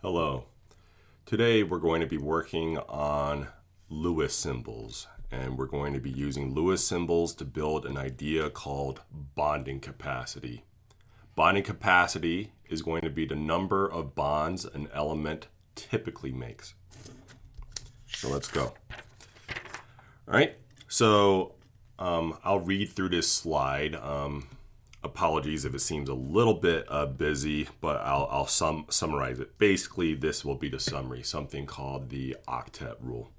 Hello. Today we're going to be working on Lewis symbols, and we're going to be using Lewis symbols to build an idea called bonding capacity. Bonding capacity is going to be the number of bonds an element typically makes. So let's go. All right, so I'll read through this slide. Apologies if it seems a little bit busy, but I'll summarize it. Basically, this will be the summary, something called the octet rule.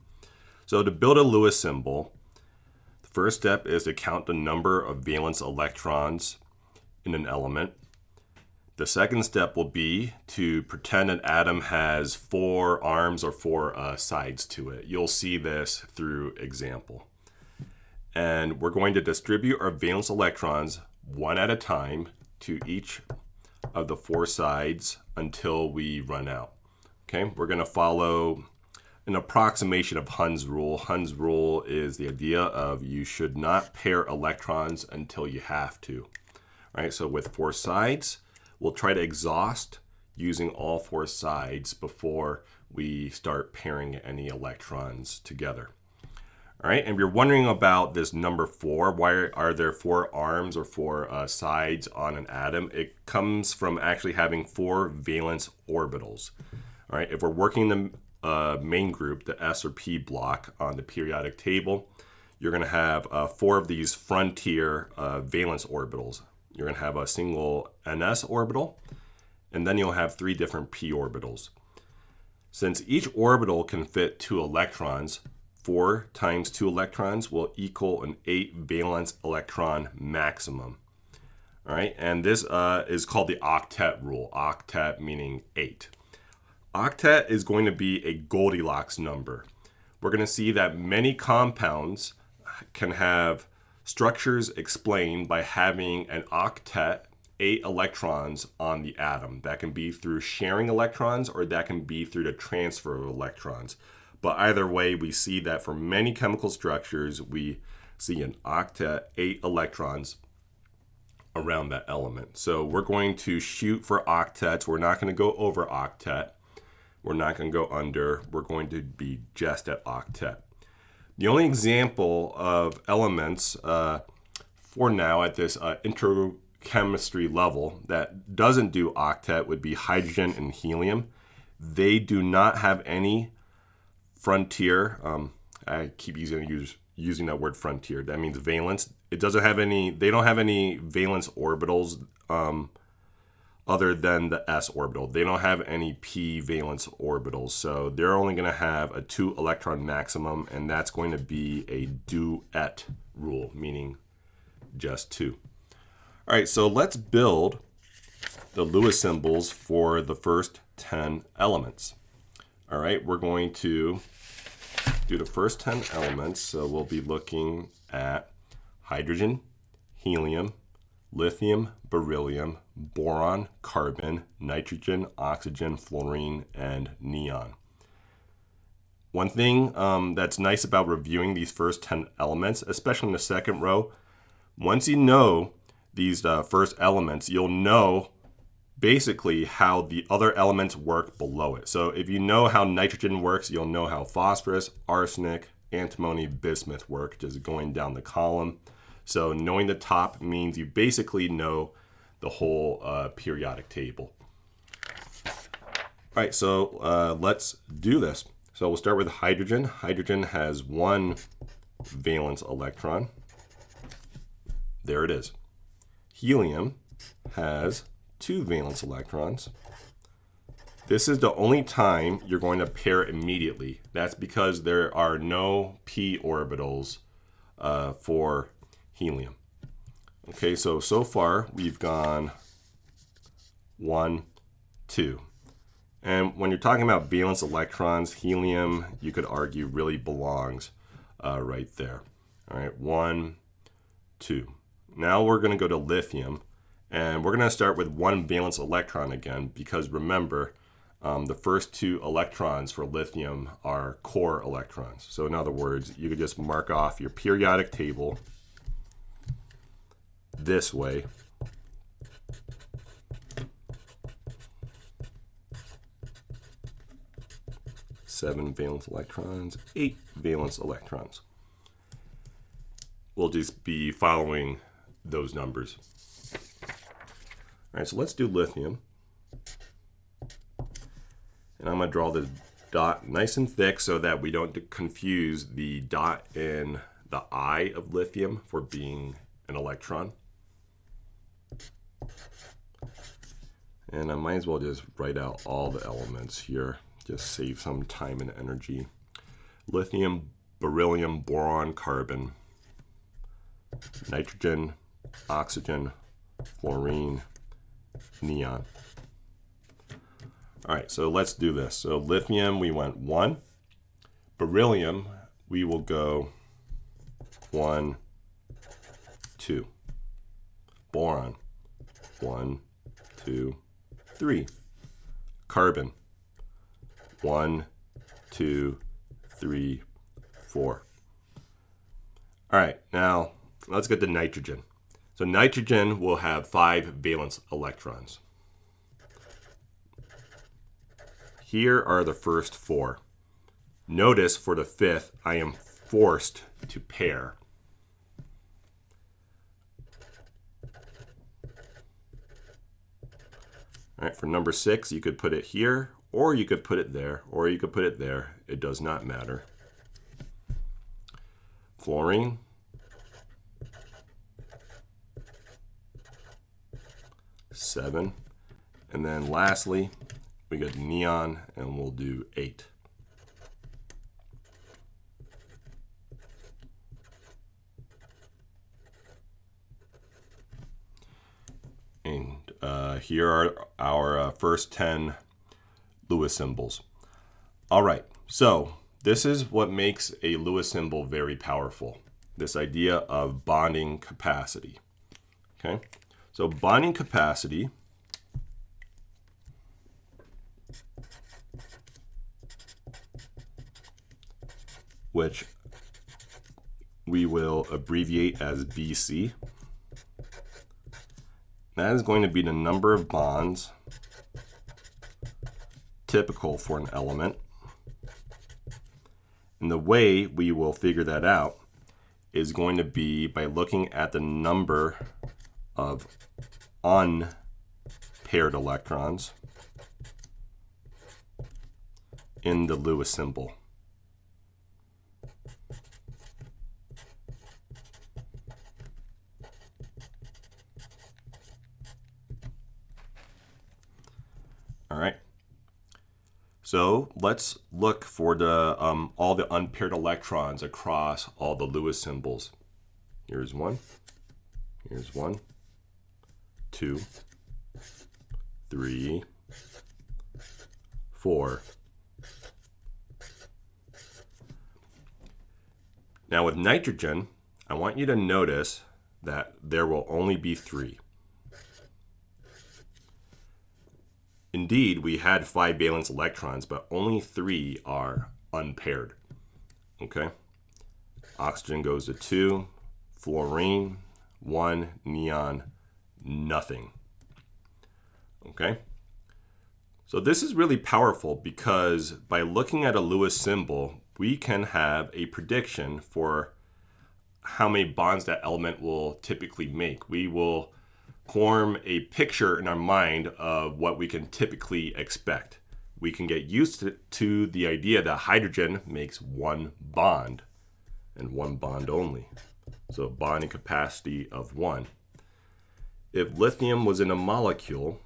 So to build a Lewis symbol, the first step is to count the number of valence electrons in an element. The second step will be to pretend an atom has 4 arms or 4 sides to it. You'll see this through example. And we're going to distribute our valence electrons one at a time to each of the 4 sides until we run out. Okay, we're going to follow an approximation of Hund's rule. Hund's rule is the idea of you should not pair electrons until you have to. All right, so with 4 sides, we'll try to exhaust using all 4 sides before we start pairing any electrons together. All right, and if you're wondering about this number 4, why are there 4 arms or 4 sides on an atom? It comes from actually having 4 valence orbitals. All right, if we're working the main group, the S or P block on the periodic table, you're going to have 4 of these frontier valence orbitals. You're going to have a single NS orbital, and then you'll have 3 different P orbitals. Since each orbital can fit 2 electrons, 4 times 2 electrons will equal an 8 valence electron maximum. All right, and this is called the octet rule. Octet meaning 8. Octet is going to be a Goldilocks number. We're going to see that many compounds can have structures explained by having an octet, 8 electrons on the atom. That can be through sharing electrons, or that can be through the transfer of electrons. But either way, we see that for many chemical structures, we see an octet, 8 electrons around that element. So we're going to shoot for octets. We're not going to go over octet. We're not going to go under. We're going to be just at octet. The only example of elements for now at this intro chemistry level that doesn't do octet would be hydrogen and helium. They do not have any frontier. I keep using that word frontier. That means valence. It doesn't have any. They don't have any valence orbitals other than the s orbital. They don't have any p valence orbitals, so they're only going to have a 2 electron maximum, and that's going to be a duet rule, meaning just 2. All right, so let's build the Lewis symbols for the first 10 elements. All right, we're going to do the first 10 elements. So we'll be looking at hydrogen, helium, lithium, beryllium, boron, carbon, nitrogen, oxygen, fluorine, and neon. One thing that's nice about reviewing these first 10 elements, especially in the second row, once you know these first elements, you'll know basically how the other elements work below it. So if you know how nitrogen works, you'll know how phosphorus, arsenic, antimony, bismuth work, just going down the column. So knowing the top means you basically know the whole periodic table. All right, so let's do this. So we'll start with hydrogen. Hydrogen has 1 valence electron. There it is. Helium has 2 valence electrons. This is the only time you're going to pair immediately. That's because there are no p orbitals for helium. Okay, so far we've gone 1, 2. And when you're talking about valence electrons, helium, you could argue, really belongs right there. All right, 1, 2. Now we're going to go to lithium. And we're going to start with 1 valence electron again, because remember, the first 2 electrons for lithium are core electrons. So in other words, you could just mark off your periodic table this way. 7 valence electrons, 8 valence electrons. We'll just be following those numbers. All right, so let's do lithium. And I'm going to draw this dot nice and thick so that we don't confuse the dot in the eye of lithium for being an electron. And I might as well just write out all the elements here, just save some time and energy. Lithium, beryllium, boron, carbon, nitrogen, oxygen, fluorine, neon. All right, so let's do this. So lithium, we went 1. Beryllium, we will go 1, 2. Boron, 1, 2, 3. Carbon, 1, 2, 3, 4. All right, now let's get to nitrogen. So nitrogen will have 5 valence electrons. Here are the first 4. Notice for the 5th, I am forced to pair. All right, for number 6, you could put it here, or you could put it there, or you could put it there. It does not matter. Fluorine. Seven. And then lastly, we got neon, and we'll do 8. And here are our first 10 Lewis symbols. All right, so this is what makes a Lewis symbol very powerful. This idea of bonding capacity. Okay, so bonding capacity which we will abbreviate as BC. That is going to be the number of bonds typical for an element. And the way we will figure that out is going to be by looking at the number of unpaired electrons in the Lewis symbol. All right. So let's look for the all the unpaired electrons across all the Lewis symbols. Here's 1. Here's 1, 2, 3, 4. Now with nitrogen, I want you to notice that there will only be 3. Indeed, we had 5 valence electrons, but only 3 are unpaired. Okay? Oxygen goes to 2, fluorine, 1, neon, nothing. Okay? So this is really powerful because by looking at a Lewis symbol, we can have a prediction for how many bonds that element will typically make. We will form a picture in our mind of what we can typically expect. We can get used to the idea that hydrogen makes 1 bond and 1 bond only. So bonding capacity of 1. If lithium was in a molecule,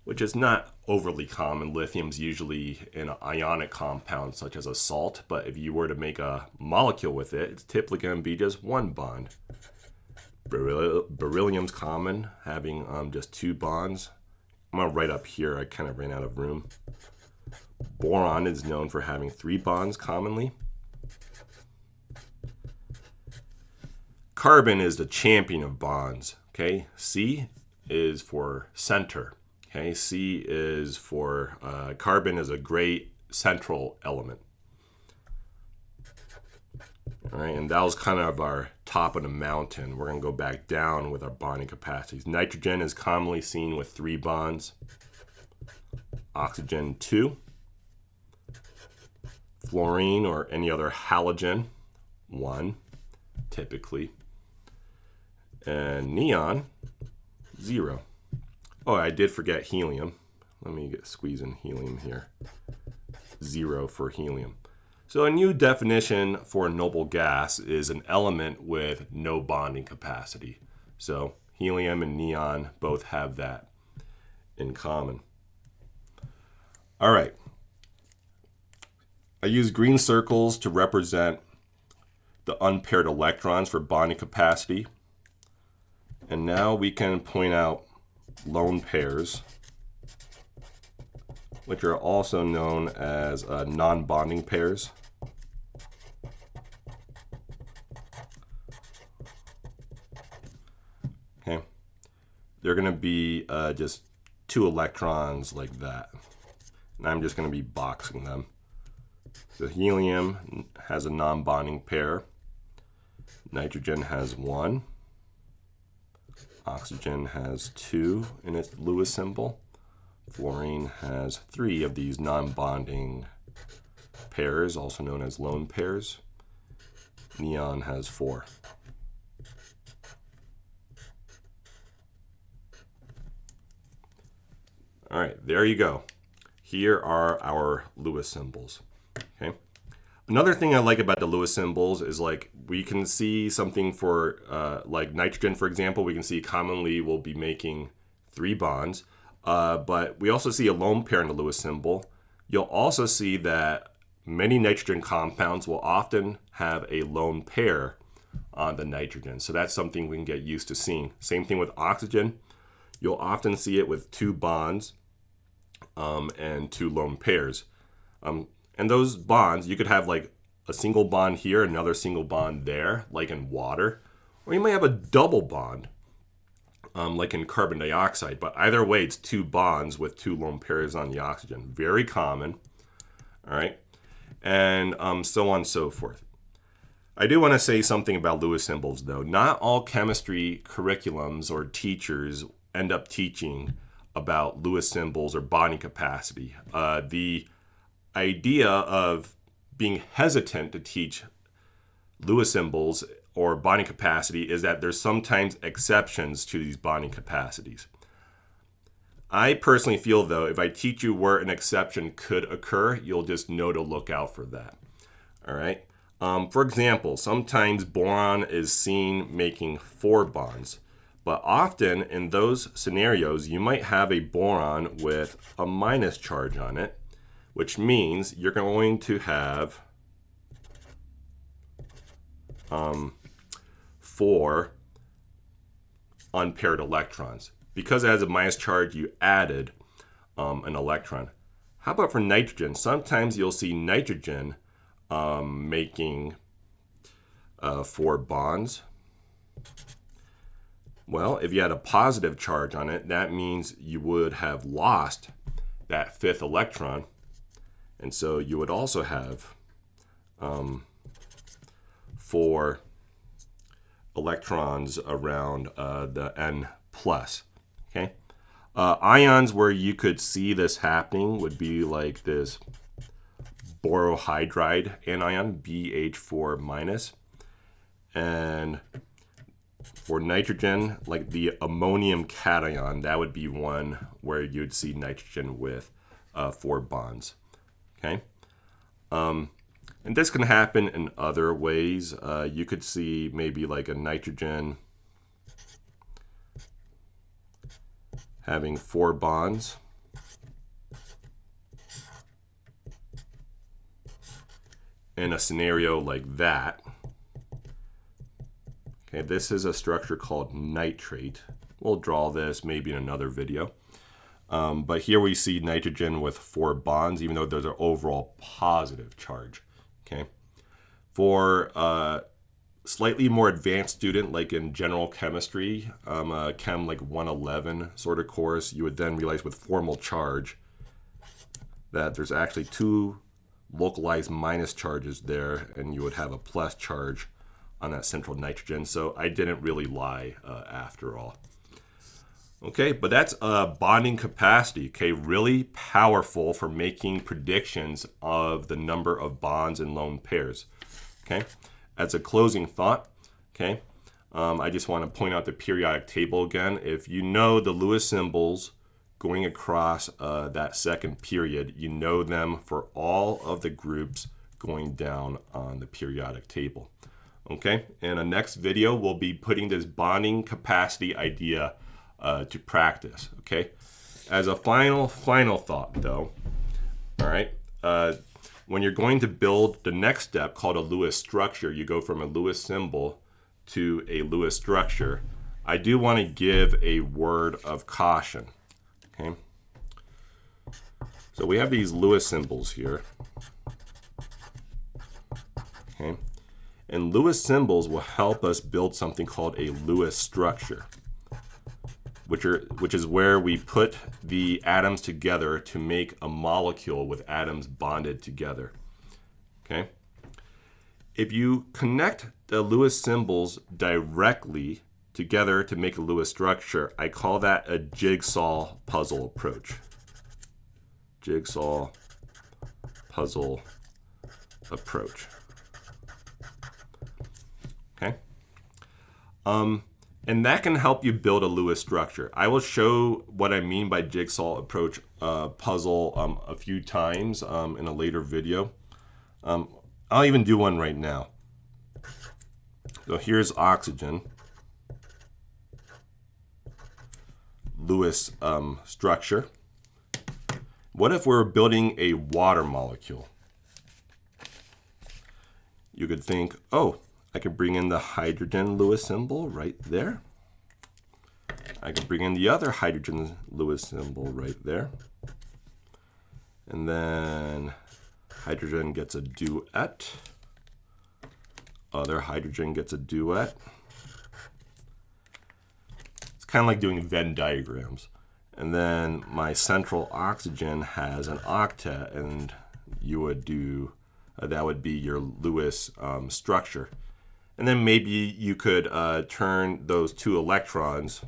which is not overly common, lithium's usually in an ionic compound such as a salt, but if you were to make a molecule with it, it's typically going to be just 1 bond. Beryllium's common, having just 2 bonds. I'm going to write up here, I kind of ran out of room. Boron is known for having 3 bonds commonly. Carbon is the champion of bonds. Okay, C is for center. Okay, C is for carbon is a great central element. All right, and that was kind of our top of the mountain. We're going to go back down with our bonding capacities. Nitrogen is commonly seen with 3 bonds. Oxygen, 2. Fluorine or any other halogen, 1, typically. And neon, 0. Oh, I did forget helium. Let me squeeze in helium here. 0 for helium. So a new definition for a noble gas is an element with no bonding capacity. So helium and neon both have that in common. All right. I use green circles to represent the unpaired electrons for bonding capacity. And now we can point out lone pairs, which are also known as non-bonding pairs. Okay, they're going to be just 2 electrons like that. And I'm just going to be boxing them. So helium has a non-bonding pair. Nitrogen has 1. Oxygen has 2 in its Lewis symbol. Fluorine has 3 of these non-bonding pairs, also known as lone pairs. Neon has 4. All right, there you go. Here are our Lewis symbols. Okay. Another thing I like about the Lewis symbols is like we can see something for like nitrogen, for example, we can see commonly we'll be making 3 bonds, but we also see a lone pair in the Lewis symbol. You'll also see that many nitrogen compounds will often have a lone pair on the nitrogen. So that's something we can get used to seeing. Same thing with oxygen. You'll often see it with 2 bonds and 2 lone pairs. And those bonds, you could have like a single bond here, another single bond there, like in water. Or you might have a double bond, like in carbon dioxide. But either way, it's 2 bonds with 2 lone pairs on the oxygen. Very common, all right? And so on and so forth. I do want to say something about Lewis symbols, though. Not all chemistry curriculums or teachers end up teaching about Lewis symbols or bonding capacity. The idea of being hesitant to teach Lewis symbols or bonding capacity is that there's sometimes exceptions to these bonding capacities. I personally feel, though, if I teach you where an exception could occur, you'll just know to look out for that. All right. For example, sometimes boron is seen making 4 bonds, but often in those scenarios, you might have a boron with a minus charge on it, which means you're going to have 4 unpaired electrons. Because it has a minus charge, you added an electron. How about for nitrogen? Sometimes you'll see nitrogen making 4 bonds. Well, if you had a positive charge on it, that means you would have lost that 5th electron. And so you would also have 4 electrons around the N plus. Okay. Ions where you could see this happening would be like this borohydride anion, BH4 minus. And for nitrogen, like the ammonium cation, that would be one where you'd see nitrogen with 4 bonds. Okay. And this can happen in other ways. You could see maybe like a nitrogen having 4 bonds. In a scenario like that. Okay, this is a structure called nitrate. We'll draw this maybe in another video. But here we see nitrogen with 4 bonds, even though there's an overall positive charge. Okay. For a slightly more advanced student, like in general chemistry, Chem like 111 sort of course, you would then realize with formal charge that there's actually 2 localized minus charges there, and you would have a plus charge on that central nitrogen. So I didn't really lie after all. Okay, but that's bonding capacity, okay, really powerful for making predictions of the number of bonds in lone pairs, okay. As a closing thought, okay, I just want to point out the periodic table again. If you know the Lewis symbols going across that second period, you know them for all of the groups going down on the periodic table, okay. In the next video, we'll be putting this bonding capacity idea to practice, okay? As a final thought, though, all right, when you're going to build the next step called a Lewis structure, you go from a Lewis symbol to a Lewis structure. I do want to give a word of caution, okay? So we have these Lewis symbols here, okay? And Lewis symbols will help us build something called a Lewis structure, which is where we put the atoms together to make a molecule with atoms bonded together, okay? If you connect the Lewis symbols directly together to make a Lewis structure, I call that a jigsaw puzzle approach. Jigsaw puzzle approach, okay? And that can help you build a Lewis structure. I will show what I mean by jigsaw approach puzzle a few times in a later video. I'll even do one right now. So here's oxygen. Lewis structure. What if we're building a water molecule? You could think, oh, I could bring in the hydrogen Lewis symbol right there. I could bring in the other hydrogen Lewis symbol right there. And then hydrogen gets a duet. Other hydrogen gets a duet. It's kind of like doing Venn diagrams. And then my central oxygen has an octet, and you would do, that would be your Lewis structure. And then maybe you could turn those two electrons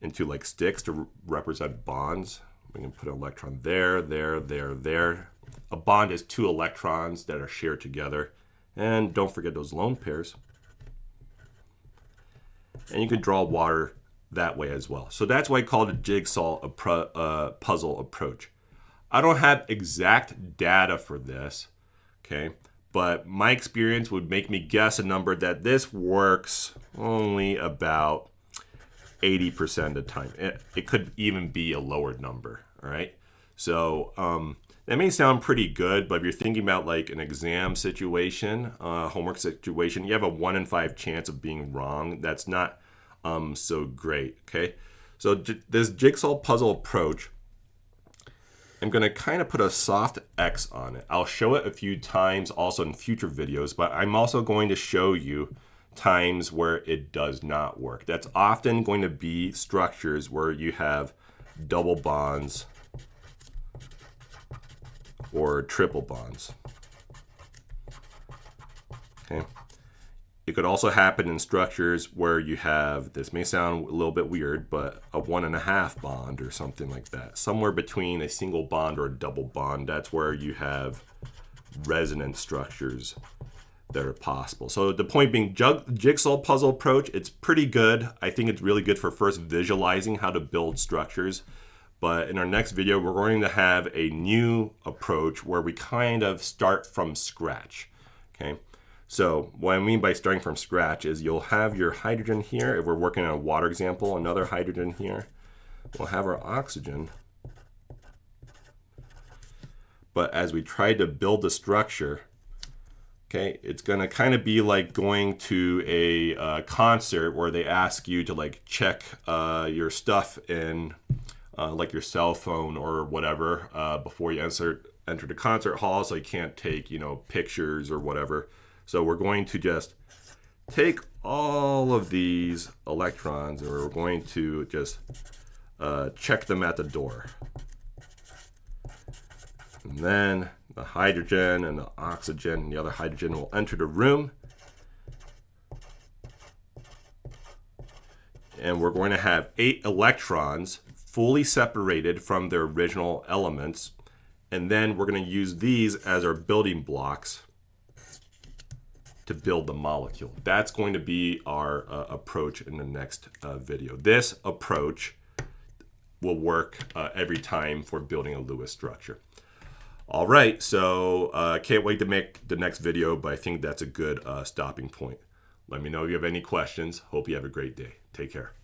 into like sticks to represent bonds. We can put an electron there, there, there, there. A bond is two electrons that are shared together. And don't forget those lone pairs. And you can draw water that way as well. So that's why I call it a jigsaw puzzle approach. I don't have exact data for this, okay? But my experience would make me guess a number that this works only about 80% of the time. It could even be a lower number, all right? So that may sound pretty good, but if you're thinking about like an exam situation, homework situation, you have a 1 in 5 chance of being wrong. That's not so great, okay? So this jigsaw puzzle approach, I'm going to kind of put a soft X on it. I'll show it a few times also in future videos, but I'm also going to show you times where it does not work. That's often going to be structures where you have double bonds or triple bonds. Okay. It could also happen in structures where you have, this may sound a little bit weird, but a 1.5 bond or something like that. Somewhere between a single bond or a double bond, that's where you have resonance structures that are possible. So the point being, jigsaw puzzle approach, it's pretty good. I think it's really good for first visualizing how to build structures. But in our next video, we're going to have a new approach where we kind of start from scratch, okay? So what I mean by starting from scratch is you'll have your hydrogen here. If we're working on a water example, another hydrogen here. We'll have our oxygen. But as we try to build the structure, okay, it's going to kind of be like going to a concert where they ask you to like check your stuff in like your cell phone or whatever before you enter the concert hall, so you can't take, pictures or whatever. So we're going to just take all of these electrons and we're going to just check them at the door. And then the hydrogen and the oxygen and the other hydrogen will enter the room. and we're going to have 8 electrons fully separated from their original elements, and then we're going to use these as our building blocks to build the molecule. That's going to be our approach in the next video. This approach will work every time for building a Lewis structure. All right, so can't wait to make the next video, but I think that's a good stopping point. Let me know if you have any questions. Hope you have a great day. Take care.